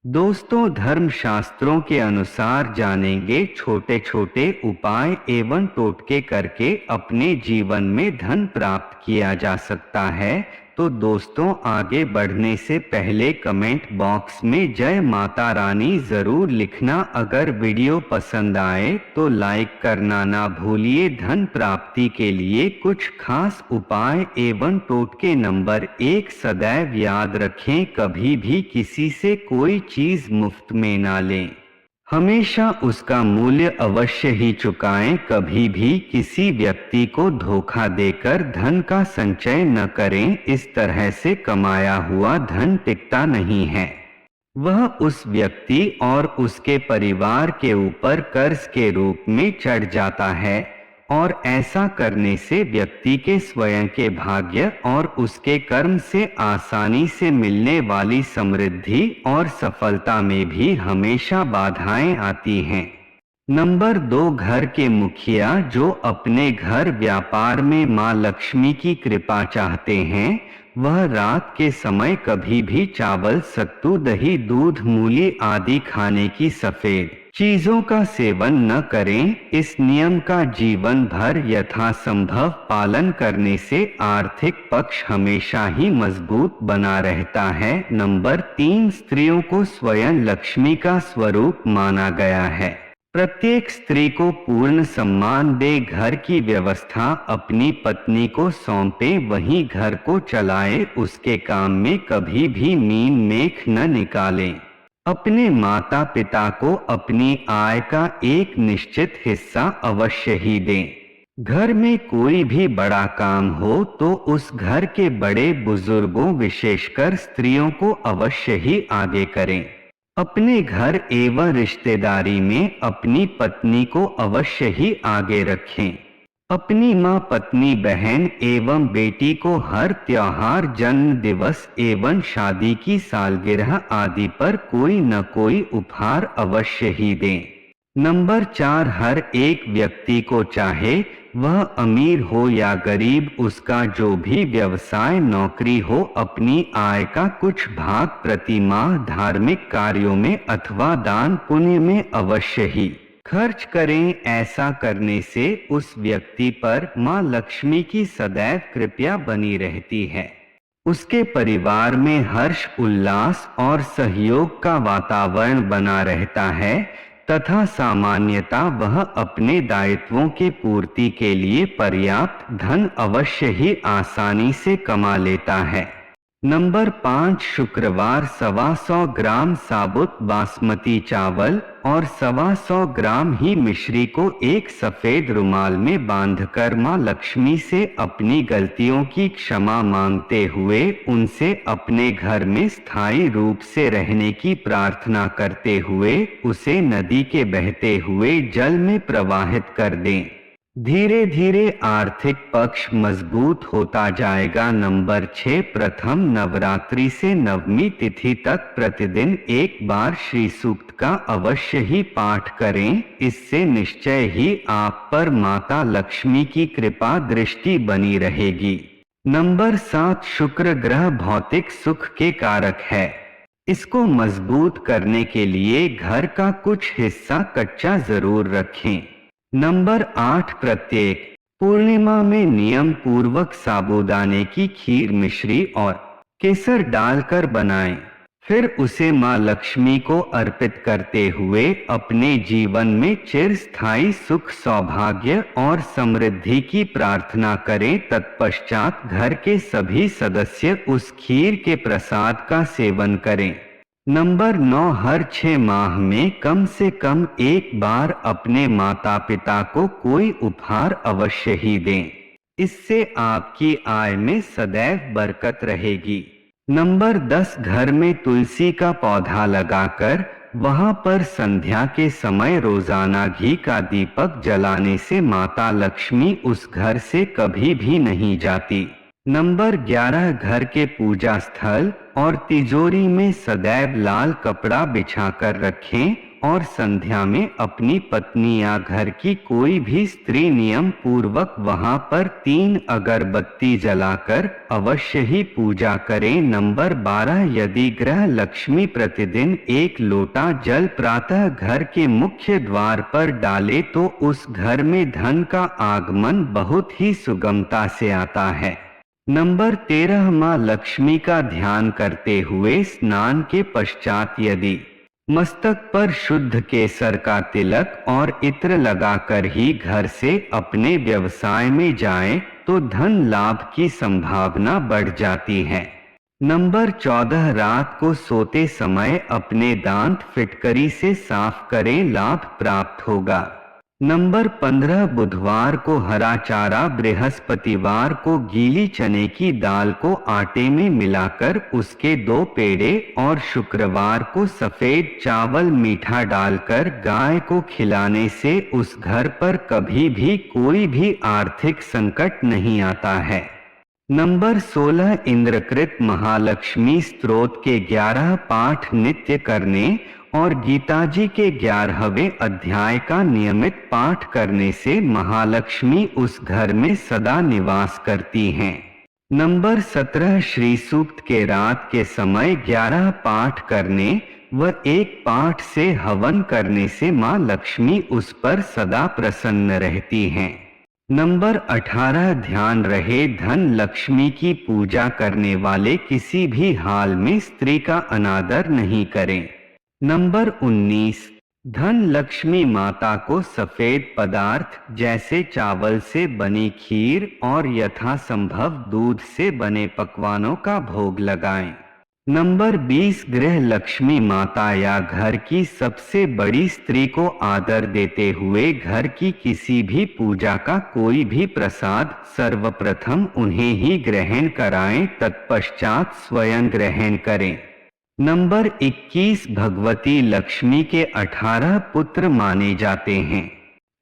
दोस्तों, धर्मशास्त्रों के अनुसार जानेंगे छोटे छोटे उपाय एवं टोटके करके अपने जीवन में धन प्राप्त किया जा सकता है। तो दोस्तों, आगे बढ़ने से पहले कमेंट बॉक्स में जय माता रानी जरूर लिखना। अगर वीडियो पसंद आए तो लाइक करना ना भूलिए। धन प्राप्ति के लिए कुछ खास उपाय एवं टोटके। नंबर 1, सदैव याद रखें, कभी भी किसी से कोई चीज मुफ्त में ना लें। हमेशा उसका मूल्य अवश्य ही चुकाएं। कभी भी किसी व्यक्ति को धोखा देकर धन का संचय न करें। इस तरह से कमाया हुआ धन टिकता नहीं है, वह उस व्यक्ति और उसके परिवार के ऊपर कर्ज के रूप में चढ़ जाता है और ऐसा करने से व्यक्ति के स्वयं के भाग्य और उसके कर्म से आसानी से मिलने वाली समृद्धि और सफलता में भी हमेशा बाधाएं आती हैं। नंबर 2, घर के मुखिया जो अपने घर व्यापार में मां लक्ष्मी की कृपा चाहते हैं, वह रात के समय कभी भी चावल, सत्तू, दही, दूध, मूली आदि खाने की सफेद चीजों का सेवन न करें। इस नियम का जीवन भर यथासंभव पालन करने से आर्थिक पक्ष हमेशा ही मजबूत बना रहता है। नंबर 3, स्त्रियों को स्वयं लक्ष्मी का स्वरूप माना गया है। प्रत्येक स्त्री को पूर्ण सम्मान दे, घर की व्यवस्था अपनी पत्नी को सौंपे, वहीं घर को चलाए। उसके काम में कभी भी मीन मेख न निकालें। अपने माता पिता को अपनी आय का एक निश्चित हिस्सा अवश्य ही दें। घर में कोई भी बड़ा काम हो तो उस घर के बड़े बुजुर्गों, विशेषकर स्त्रियों को अवश्य ही आगे करें। अपने घर एवं रिश्तेदारी में अपनी पत्नी को अवश्य ही आगे रखें। अपनी मां, पत्नी, बहन एवं बेटी को हर त्योहार, जन्म दिवस एवं शादी की सालगिरह आदि पर कोई न कोई उपहार अवश्य ही दें। नंबर 4, हर एक व्यक्ति को, चाहे वह अमीर हो या गरीब, उसका जो भी व्यवसाय, नौकरी हो, अपनी आय का कुछ भाग प्रति माह धार्मिक कार्यों में अथवा दान पुण्य में अवश्य ही खर्च करें। ऐसा करने से उस व्यक्ति पर मां लक्ष्मी की सदैव कृपा बनी रहती है। उसके परिवार में हर्ष, उल्लास और सहयोग का वातावरण बना रहता है तथा सामान्यतः वह अपने दायित्वों के पूर्ति के लिए पर्याप्त धन अवश्य ही आसानी से कमा लेता है। नंबर 5, शुक्रवार 125 ग्राम साबुत बासमती चावल और 125 ग्राम ही मिश्री को एक सफेद रुमाल में बांधकर मां लक्ष्मी से अपनी गलतियों की क्षमा मांगते हुए उनसे अपने घर में स्थायी रूप से रहने की प्रार्थना करते हुए उसे नदी के बहते हुए जल में प्रवाहित कर दें। धीरे धीरे आर्थिक पक्ष मजबूत होता जाएगा। नंबर 6, प्रथम नवरात्रि से नवमी तिथि तक प्रतिदिन एक बार श्री सूक्त का अवश्य ही पाठ करें। इससे निश्चय ही आप पर माता लक्ष्मी की कृपा दृष्टि बनी रहेगी। नंबर 7, शुक्र ग्रह भौतिक सुख के कारक है। इसको मजबूत करने के लिए घर का कुछ हिस्सा कच्चा जरूर रखें। नंबर 8, प्रत्येक पूर्णिमा में नियम पूर्वक साबूदाने की खीर, मिश्री और केसर डालकर बनाएं। फिर उसे मां लक्ष्मी को अर्पित करते हुए अपने जीवन में चिरस्थायी सुख, सौभाग्य और समृद्धि की प्रार्थना करें। तत्पश्चात घर के सभी सदस्य उस खीर के प्रसाद का सेवन करें। नंबर 9, हर 6 माह में कम से कम एक बार अपने माता पिता को कोई उपहार अवश्य ही दें। इससे आपकी आय में सदैव बरकत रहेगी। नंबर 10, घर में तुलसी का पौधा लगाकर वहां पर संध्या के समय रोजाना घी का दीपक जलाने से माता लक्ष्मी उस घर से कभी भी नहीं जाती। नंबर 11, घर के पूजा स्थल और तिजोरी में सदैव लाल कपड़ा बिछाकर रखें और संध्या में अपनी पत्नी या घर की कोई भी स्त्री नियम पूर्वक वहां पर 3 अगरबत्ती जलाकर अवश्य ही पूजा करें। नंबर 12, यदि ग्रह लक्ष्मी प्रतिदिन 1 लोटा जल प्रातः घर के मुख्य द्वार पर डाले तो उस घर में धन का आगमन बहुत ही सुगमता से आता है। नंबर 13, मां लक्ष्मी का ध्यान करते हुए स्नान के पश्चात यदि मस्तक पर शुद्ध केसर का तिलक और इत्र लगाकर ही घर से अपने व्यवसाय में जाएं तो धन लाभ की संभावना बढ़ जाती है। नंबर 14, रात को सोते समय अपने दांत फिटकरी से साफ करें, लाभ प्राप्त होगा। नंबर 15, बुधवार को हरा चारा, बृहस्पतिवार को गीली चने की दाल को आटे में मिलाकर उसके 2 पेड़े और शुक्रवार को सफेद चावल मीठा डालकर गाय को खिलाने से उस घर पर कभी भी कोई भी आर्थिक संकट नहीं आता है। नंबर 16, इंद्रकृत महालक्ष्मी स्तोत्र के 11 पाठ नित्य करने और गीता जी के 11वें अध्याय का नियमित पाठ करने से महालक्ष्मी उस घर में सदा निवास करती हैं। नंबर 17, श्री सूक्त के रात के समय 11 पाठ करने व 1 पाठ से हवन करने से मां लक्ष्मी उस पर सदा प्रसन्न रहती हैं। नंबर 18, ध्यान रहे धन लक्ष्मी की पूजा करने वाले किसी भी हाल में स्त्री का अनादर नहीं करें। नंबर 19, धन लक्ष्मी माता को सफेद पदार्थ जैसे चावल से बनी खीर और यथासंभव दूध से बने पकवानों का भोग लगाएं। नंबर 20, गृह लक्ष्मी माता या घर की सबसे बड़ी स्त्री को आदर देते हुए घर की किसी भी पूजा का कोई भी प्रसाद सर्वप्रथम उन्हें ही ग्रहण कराएं, तत्पश्चात स्वयं ग्रहण करें। नंबर 21, भगवती लक्ष्मी के 18 पुत्र माने जाते हैं।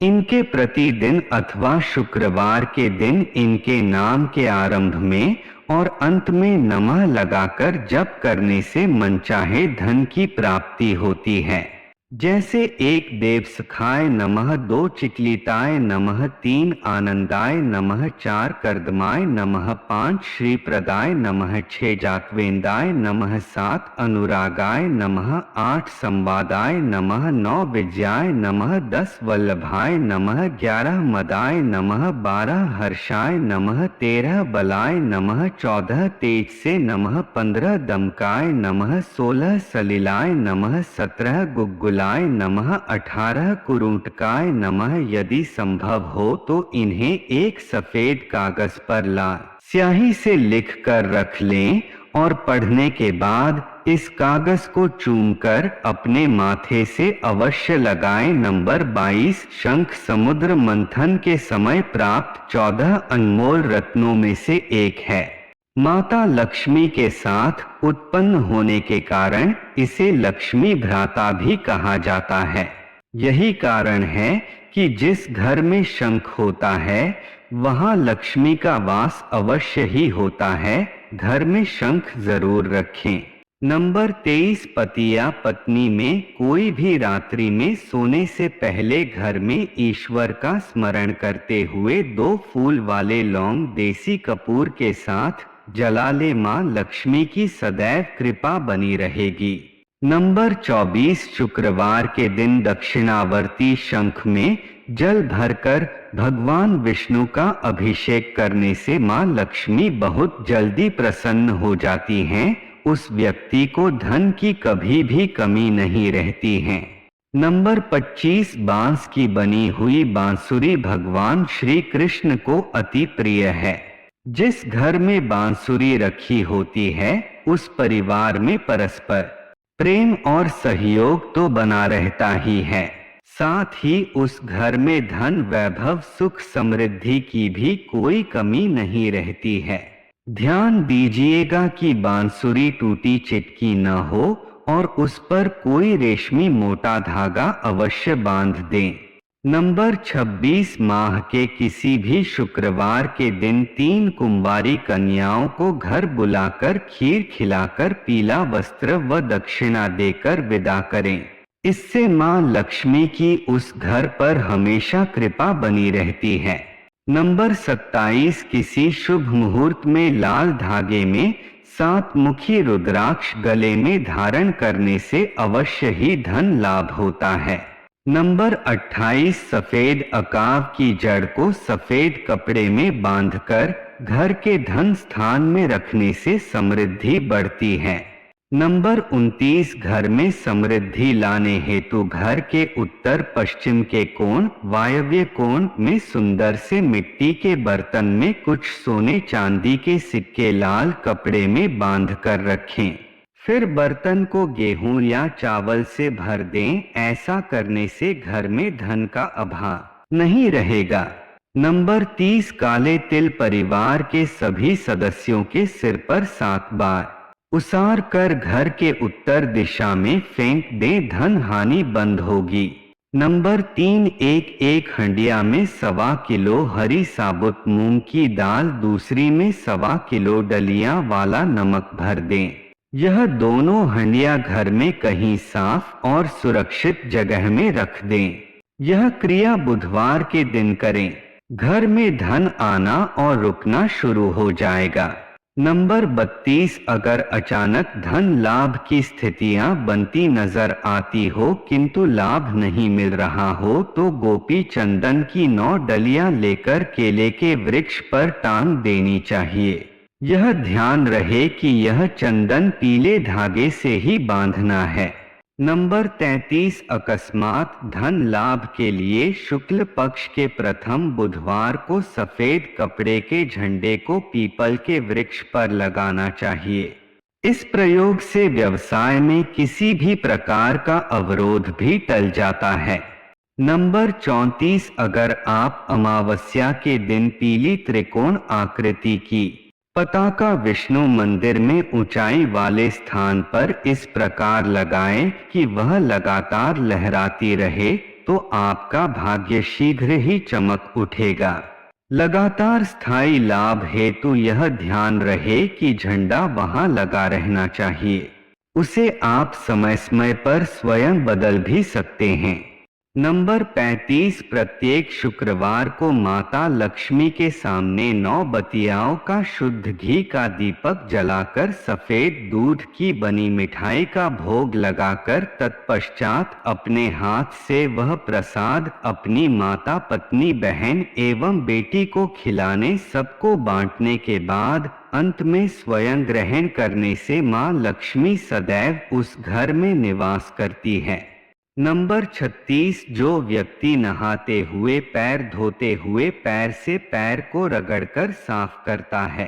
इनके प्रतिदिन अथवा शुक्रवार के दिन इनके नाम के आरंभ में और अंत में नमः लगाकर जप करने से मनचाहे धन की प्राप्ति होती है। जैसे 1 देवसखाय नमः, 2 चिकलिताय नमः, 3 आनंदाय नमः, 4 कर्दमाय नमः, 5 श्रीप्रदाय नमः, 6 जातवेंदाय नमः, 7 अनुरागाय नमः, 8 संवादाय नमः, 9 विजयाय नमः, 10 वल्लभाय नमः, 11 मदाय नमः, 12 हर्षाय नमः, 13 बलाय नमः, 14 तेज से नमः, 15 दमकाय नमः, 16 सलिलाय नमः, 17 गुग्गुलाय नमः, 18 कुरूंटकाय नमः। यदि संभव हो तो इन्हें एक सफेद कागज पर लाल स्याही से लिख कर रख लें और पढ़ने के बाद इस कागज को चूमकर अपने माथे से अवश्य लगाएं। नंबर 22, शंख समुद्र मंथन के समय प्राप्त 14 अनमोल रत्नों में से एक है। माता लक्ष्मी के साथ उत्पन्न होने के कारण इसे लक्ष्मी भ्राता भी कहा जाता है। यही कारण है कि जिस घर में शंख होता है वहां लक्ष्मी का वास अवश्य ही होता है। घर में शंख जरूर रखें। नंबर 23, पति या पत्नी में कोई भी रात्रि में सोने से पहले घर में ईश्वर का स्मरण करते हुए 2 फूल वाले लौंग देसी कपूर के साथ जला ले, मां लक्ष्मी की सदैव कृपा बनी रहेगी। नंबर 24, शुक्रवार के दिन दक्षिणावर्ती शंख में जल भरकर भगवान विष्णु का अभिषेक करने से मां लक्ष्मी बहुत जल्दी प्रसन्न हो जाती हैं। उस व्यक्ति को धन की कभी भी कमी नहीं रहती है। नंबर 25, बांस की बनी हुई बांसुरी भगवान श्री कृष्ण को अति प्रिय है। जिस घर में बांसुरी रखी होती है उस परिवार में परस्पर प्रेम और सहयोग तो बना रहता ही है, साथ ही उस घर में धन वैभव सुख समृद्धि की भी कोई कमी नहीं रहती है। ध्यान दीजिएगा कि बांसुरी टूटी चिटकी न हो और उस पर कोई रेशमी मोटा धागा अवश्य बांध दें। नंबर 26, माह के किसी भी शुक्रवार के दिन 3 कुंवारी कन्याओं को घर बुलाकर खीर खिलाकर पीला वस्त्र व दक्षिणा देकर विदा करें। इससे मां लक्ष्मी की उस घर पर हमेशा कृपा बनी रहती है। नंबर 27, किसी शुभ मुहूर्त में लाल धागे में 7 मुखी रुद्राक्ष गले में धारण करने से अवश्य ही धन लाभ होता है। नंबर 28, सफेद अकाव की जड़ को सफेद कपड़े में बांधकर घर के धन स्थान में रखने से समृद्धि बढ़ती है। नंबर 29, घर में समृद्धि लाने हेतु घर के उत्तर पश्चिम के कोण वायव्य कोण में सुंदर से मिट्टी के बर्तन में कुछ सोने चांदी के सिक्के लाल कपड़े में बांध कर रखें। फिर बर्तन को गेहूं या चावल से भर दें। ऐसा करने से घर में धन का अभाव नहीं रहेगा। नंबर 30, काले तिल परिवार के सभी सदस्यों के सिर पर 7 बार उसार कर घर के उत्तर दिशा में फेंक दें, धन हानि बंद होगी। नंबर 3, एक हंडिया में 1.25 किलो हरी साबुत मूंग की दाल, दूसरी में 1.25 किलो डलिया वाला नमक भर दें। यह दोनों हंडिया घर में कहीं साफ और सुरक्षित जगह में रख दें। यह क्रिया बुधवार के दिन करें। घर में धन आना और रुकना शुरू हो जाएगा। नंबर 32, अगर अचानक धन लाभ की स्थितियां बनती नजर आती हो किंतु लाभ नहीं मिल रहा हो तो गोपी चंदन की 9 डलियां लेकर केले के वृक्ष पर टांग देनी चाहिए। यह ध्यान रहे कि यह चंदन पीले धागे से ही बांधना है। नंबर 33, अकस्मात धन लाभ के लिए शुक्ल पक्ष के प्रथम बुधवार को सफेद कपड़े के झंडे को पीपल के वृक्ष पर लगाना चाहिए। इस प्रयोग से व्यवसाय में किसी भी प्रकार का अवरोध भी टल जाता है। नंबर 34, अगर आप अमावस्या के दिन पीली त्रिकोण आकृति की पताका विष्णु मंदिर में ऊंचाई वाले स्थान पर इस प्रकार लगाएं कि वह लगातार लहराती रहे तो आपका भाग्य शीघ्र ही चमक उठेगा। लगातार स्थायी लाभ हेतु यह ध्यान रहे कि झंडा वहां लगा रहना चाहिए। उसे आप समय समय पर स्वयं बदल भी सकते हैं। नंबर 35, प्रत्येक शुक्रवार को माता लक्ष्मी के सामने 9 बतियाओं का शुद्ध घी का दीपक जलाकर सफेद दूध की बनी मिठाई का भोग लगाकर तत्पश्चात अपने हाथ से वह प्रसाद अपनी माता, पत्नी, बहन एवं बेटी को खिलाने, सबको बांटने के बाद अंत में स्वयं ग्रहण करने से मां लक्ष्मी सदैव उस घर में निवास करती है। नंबर 36, जो व्यक्ति नहाते हुए पैर धोते हुए पैर से पैर को रगड़कर साफ करता है,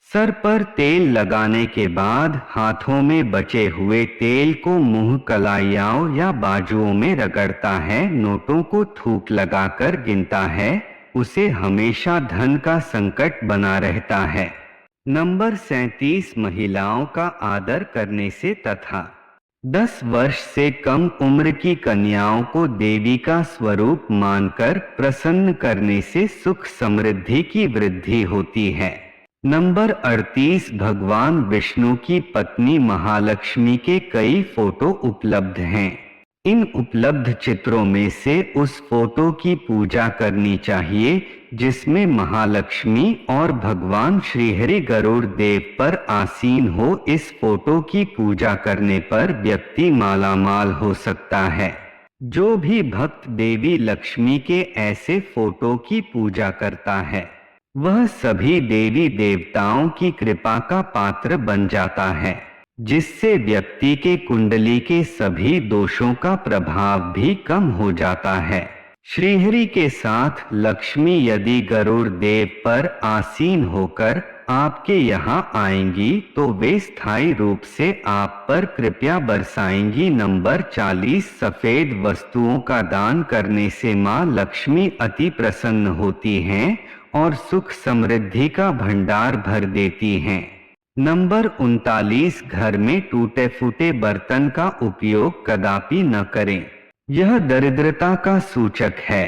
सर पर तेल लगाने के बाद हाथों में बचे हुए तेल को मुंह, कलाइयों या बाजुओं में रगड़ता है, नोटों को थूक लगाकर गिनता है, उसे हमेशा धन का संकट बना रहता है। नंबर 37, महिलाओं का आदर करने से तथा 10 वर्ष से कम उम्र की कन्याओं को देवी का स्वरूप मानकर प्रसन्न करने से सुख समृद्धि की वृद्धि होती है। नंबर 38, भगवान विष्णु की पत्नी महालक्ष्मी के कई फोटो उपलब्ध हैं। इन उपलब्ध चित्रों में से उस फोटो की पूजा करनी चाहिए जिसमें महालक्ष्मी और भगवान श्रीहरि गरुड़ देव पर आसीन हो। इस फोटो की पूजा करने पर व्यक्ति मालामाल हो सकता है। जो भी भक्त देवी लक्ष्मी के ऐसे फोटो की पूजा करता है वह सभी देवी देवताओं की कृपा का पात्र बन जाता है, जिससे व्यक्ति के कुंडली के सभी दोषों का प्रभाव भी कम हो जाता है। श्रीहरि के साथ लक्ष्मी यदि गरुड़ देव पर आसीन होकर आपके यहाँ आएंगी तो वे स्थायी रूप से आप पर कृपा बरसाएंगी। नंबर 40, सफेद वस्तुओं का दान करने से माँ लक्ष्मी अति प्रसन्न होती हैं और सुख समृद्धि का भंडार भर देती हैं। नंबर 39, घर में टूटे फूटे बर्तन का उपयोग कदापि न करें, यह दरिद्रता का सूचक है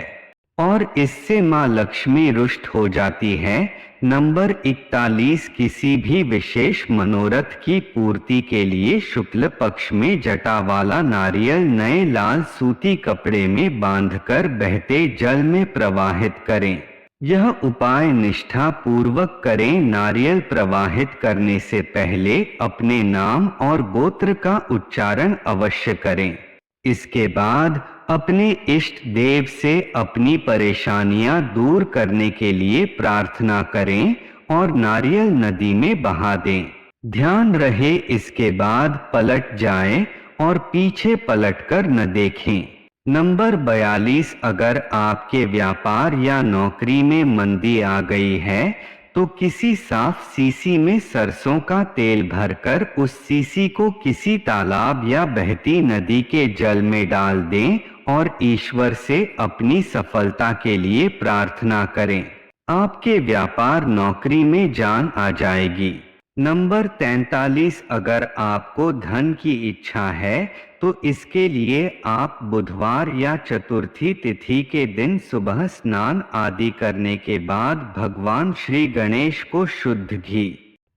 और इससे माँ लक्ष्मी रुष्ट हो जाती है। नंबर 41, किसी भी विशेष मनोरथ की पूर्ति के लिए शुक्ल पक्ष में जटा वाला नारियल नए लाल सूती कपड़े में बांधकर बहते जल में प्रवाहित करें। यह उपाय निष्ठा पूर्वक करें। नारियल प्रवाहित करने से पहले अपने नाम और गोत्र का उच्चारण अवश्य करें। इसके बाद अपने इष्ट देव से अपनी परेशानियां दूर करने के लिए प्रार्थना करें और नारियल नदी में बहा दें। ध्यान रहे इसके बाद पलट जाएं और पीछे पलटकर न देखें। नंबर 42, अगर आपके व्यापार या नौकरी में मंदी आ गई है तो किसी साफ सीसी में सरसों का तेल भरकर उस सीसी को किसी तालाब या बहती नदी के जल में डाल दें और ईश्वर से अपनी सफलता के लिए प्रार्थना करें। आपके व्यापार नौकरी में जान आ जाएगी। नंबर 43, अगर आपको धन की इच्छा है तो इसके लिए आप बुधवार या चतुर्थी तिथि के दिन सुबह स्नान आदि करने के बाद भगवान श्री गणेश को शुद्ध घी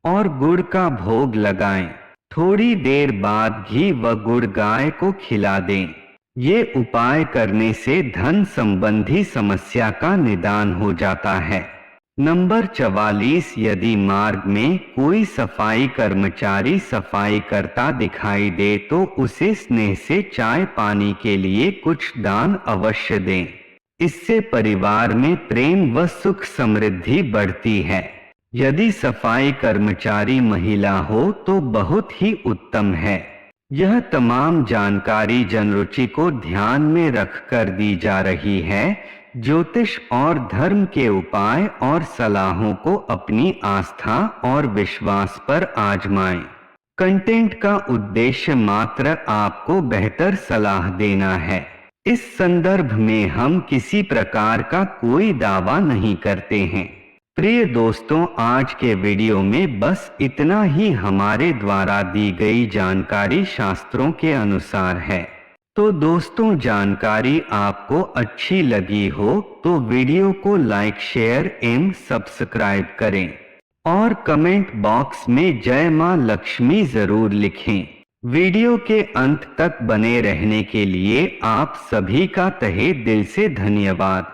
और गुड़ का भोग लगाएं। थोड़ी देर बाद घी व गुड़ गाय को खिला दें। ये उपाय करने से धन संबंधी समस्या का निदान हो जाता है। नंबर 44, यदि मार्ग में कोई सफाई कर्मचारी सफाई करता दिखाई दे तो उसे स्नेह से चाय पानी के लिए कुछ दान अवश्य दें। इससे परिवार में प्रेम व सुख समृद्धि बढ़ती है। यदि सफाई कर्मचारी महिला हो तो बहुत ही उत्तम है। यह तमाम जानकारी जनरुचि को ध्यान में रखकर दी जा रही है। ज्योतिष और धर्म के उपाय और सलाहों को अपनी आस्था और विश्वास पर आजमाएं। कंटेंट का उद्देश्य मात्र आपको बेहतर सलाह देना है। इस संदर्भ में हम किसी प्रकार का कोई दावा नहीं करते हैं। प्रिय दोस्तों, आज के वीडियो में बस इतना ही हमारे द्वारा दी गई जानकारी शास्त्रों के अनुसार है। तो दोस्तों, जानकारी आपको अच्छी लगी हो तो वीडियो को लाइक शेयर एवं सब्सक्राइब करें और कमेंट बॉक्स में जय मां लक्ष्मी जरूर लिखें। वीडियो के अंत तक बने रहने के लिए आप सभी का तहे दिल से धन्यवाद।